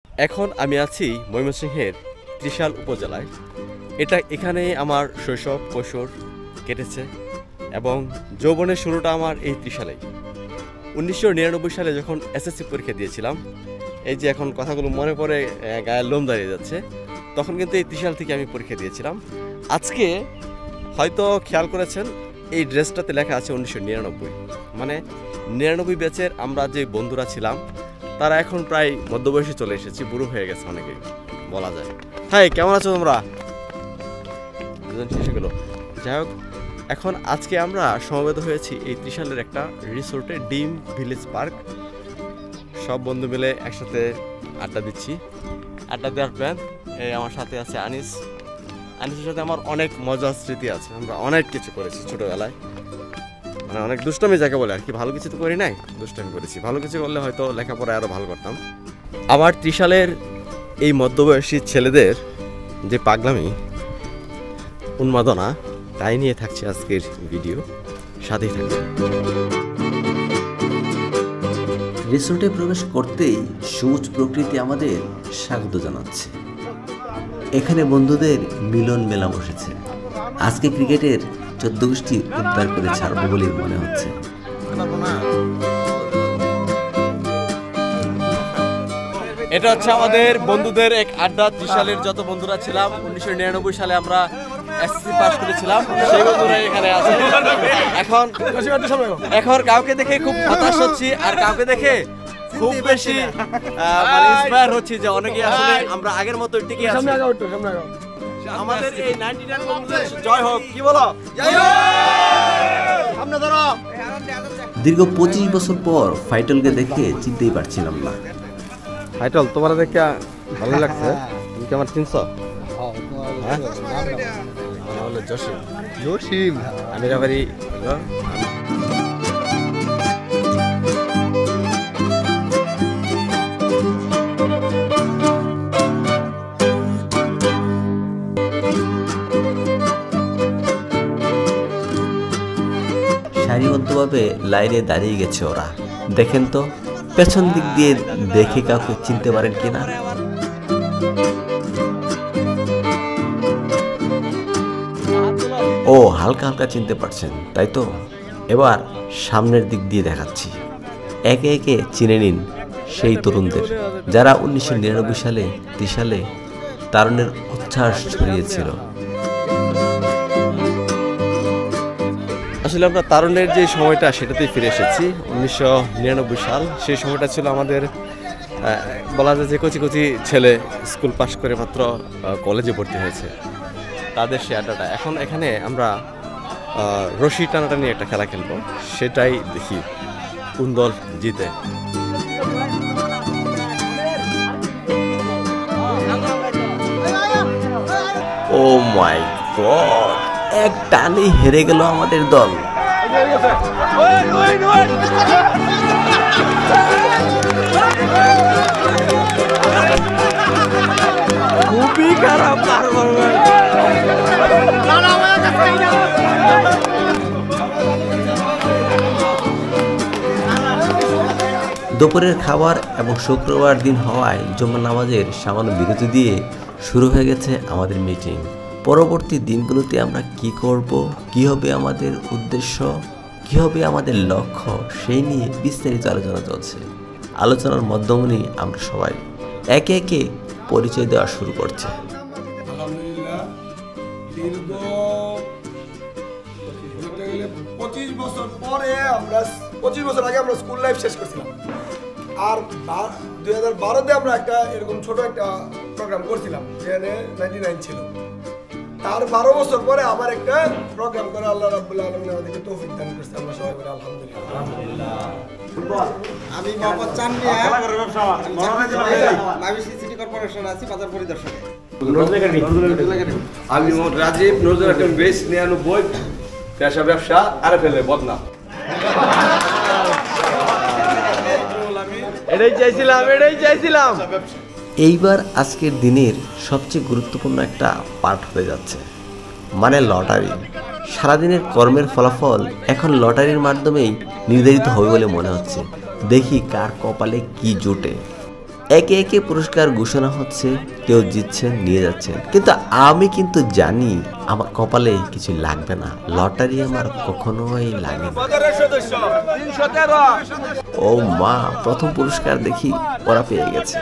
এখন আমি আছি ময়মনসিংহের ত্রিশাল উপজেলায়। এখানে আমার শৈশব কৈশোর কেটেছে এবং যৌবনের শুরুটা আমার এই ত্রিশালেই। 1999 সালে যখন এসএসসি পরীক্ষা দিয়েছিলাম, এই যে এখন কথাগুলো মনে পড়ে গায়ের লোম দাঁড়িয়ে যাচ্ছে, তখন কিন্তু এই ত্রিশাল থেকে আমি পরীক্ষা দিয়েছিলাম। আজকে হয়তো খেয়াল করেছেন এই ড্রেসটাতে লেখা আছে 1999, মানে 99 ব্যাচের আমরা যে বন্ধুরা ছিলাম তারা এখন প্রায় মধ্যবয়সে চলে এসেছি, বুড়ো হয়ে গেছে অনেকে বলা যায়। হ্যাঁ, কেমন আছো তোমরা? শেষে গেল। যাই হোক, এখন আজকে আমরা সমবেত হয়েছি এই ত্রিশালের একটা রিসোর্টে, ডিম ভিলেজ পার্ক। সব বন্ধু মিলে একসাথে আড্ডা দিচ্ছি। আড্ডা দেওয়ার প্ল্যান। এই আমার সাথে আছে আনিসের সাথে আমার অনেক মজার স্মৃতি আছে। আমরা অনেক কিছু করেছি ছোটোবেলায়, মানে অনেক দুষ্টামি যাকে বলে আর কি। ভালো কিছু তো করি নাই, দুষ্টামি করেছি। ভালো কিছু করলে হয়তো লেখাপড়ায় আরও ভালো করতাম। আমার ত্রিশালের এই মধ্যবয়সী ছেলেদের যে পাগলামি উন্মাদনা, তাই নিয়ে থাকছে আজকের ভিডিও। সাথেই থাকবে। রিসোর্টে প্রবেশ করতেই সবুজ প্রকৃতি আমাদের স্বাগত জানাচ্ছে। এখানে বন্ধুদের মিলন মেলা বসেছে। আজকে ক্রিকেটের 14 গোষ্ঠী উদ্ধার করে ছাড়বো বলেই মনে হচ্ছে। এটা হচ্ছে আমাদের বন্ধুদের এক আড্ডা। ত্রিশালের যত বন্ধুরা ছিলাম 1999 সালে আমরা এসএসসি পাস করেছিলাম, সেই বন্ধুরা এখানে আছে। এখন কাউকে দেখে খুব হতাশ হচ্ছি, আর কাউকে দেখে খুব বেশি ইন্সপায়ার হচ্ছি যে অনেকে আসলে আমরা আগের মতো টিকে আছি। আমাদের এই 99 বন্ধুদের জয় হোক। কি বলো? জয় হোক। সামনে ধরো। দীর্ঘ 25 বছর পর ফাইটলকে দেখে চিনতেই পারছিলাম না। ফাইটল, তোমার দেখে ভালো লাগছে। তুমি কি আমার চিনছো? হলো জসিম। আমিরাবাড়ি হলো। সারিবদ্ধভাবে লাইনে দাঁড়িয়ে গেছে ওরা। দেখেন তো পেছন দিক দিয়ে দেখে কাউকে চিনতে পারেন কিনা। ও, হালকা হালকা চিনতে পারছেন, তাই তো? এবার সামনের দিক দিয়ে দেখাচ্ছি। একে একে চিনে নিন সেই তরুণদের যারা 1999 সালে ত্রিশালে তারুণের উচ্ছ্বাস ছড়িয়েছিল। আসলে আমরা তারুণের যে সময়টা, সেটাতেই ফিরে এসেছি। 1999 সাল, সেই সময়টা ছিল আমাদের বলা যায় যে কচি কচি ছেলে স্কুল পাশ করে মাত্র কলেজে ভর্তি হয়েছে, তাদের সে আড্ডাটা। এখন এখানে আমরা রশি টানাটানি একটা খেলা খেলবো, সেটাই দেখি কোন দল জিতে। ও মাই গড, এক টানে হেরে গেল আমাদের দল। খুবই খারাপ। দুপুরের খাবার এবং শুক্রবার দিন হওয়ায় জুমার নামাজের সামান্য বিরতি দিয়ে শুরু হয়ে গেছে আমাদের মিটিং। পরবর্তী দিনগুলোতে আমরা কি করব, কি হবে আমাদের উদ্দেশ্য, কি হবে আমাদের লক্ষ্য, সেই নিয়ে বিস্তারিত আলোচনা চলছে। আলোচনার মধ্যমণি আমরা সবাই একে একে পরিচয় দেওয়া শুরু করছে। আলহামদুলিল্লাহ, দীর্ঘ 25 বছর পরে আমরা 25 বছর আগে আমরা স্কুল লাইফ শেষ করছিলাম। আর 2012-তে আমরা একটা এরকম ছোট একটা প্রোগ্রাম করছিলাম, যেখানে 99 ছিল। তার 12 বছর পরে আবার একটা প্রোগ্রাম করে আল্লাহ রাব্বুল আলামিন আমাদেরকে তৌফিক দান করেছে। আমরা সবাই বলি আলহামদুলিল্লাহ। আমি মোহাম্মদ চান মিয়া, মাইমিংসিং সিটি কর্পোরেশন আছি বাজার পরিদর্শক। আমি মোহাম্মদ রাজীব, নজরুল হাকিম বেস 99, পেশা ব্যবসা আর ফেলে বদনা। এটাই চাইছিলাম। এইবার আজকের দিনের সবচেয়ে গুরুত্বপূর্ণ একটা পার্ট হতে যাচ্ছে, মানে লটারি। সারাদিনের কর্মের ফলাফল এখন লটারির মাধ্যমেই নির্ধারিত হবে বলে মনে হচ্ছে। দেখি কার কপালে কি জোটে। একে একে পুরস্কার ঘোষণা হচ্ছে, কেউ জিতছেন, নিয়ে যাচ্ছেন, কিন্তু আমি কিন্তু জানি আমার কপালে কিছু লাগবে না, লটারি আমার কখনোই লাগে না। ও মা, প্রথম পুরস্কার দেখি ওরা পেয়ে গেছে।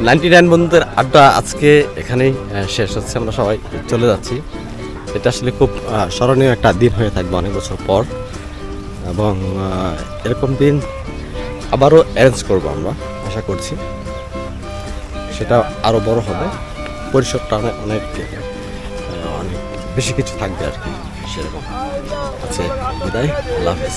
নাইনটি নাইন বন্ধুদের আড্ডা আজকে এখানেই শেষ হচ্ছে, আমরা সবাই চলে যাচ্ছি। এটা আসলে খুব স্মরণীয় একটা দিন হয়ে থাকবে অনেক বছর পর, এবং এরকম দিন আবারও অ্যারেঞ্জ করবো আমরা, আশা করছি সেটা আরও বড় হবে, পরিসরটা অনেক অনেক বেশি কিছু থাকবে আর কি, সেরকম আছে। বিদায়, আল্লাহ হাফেজ।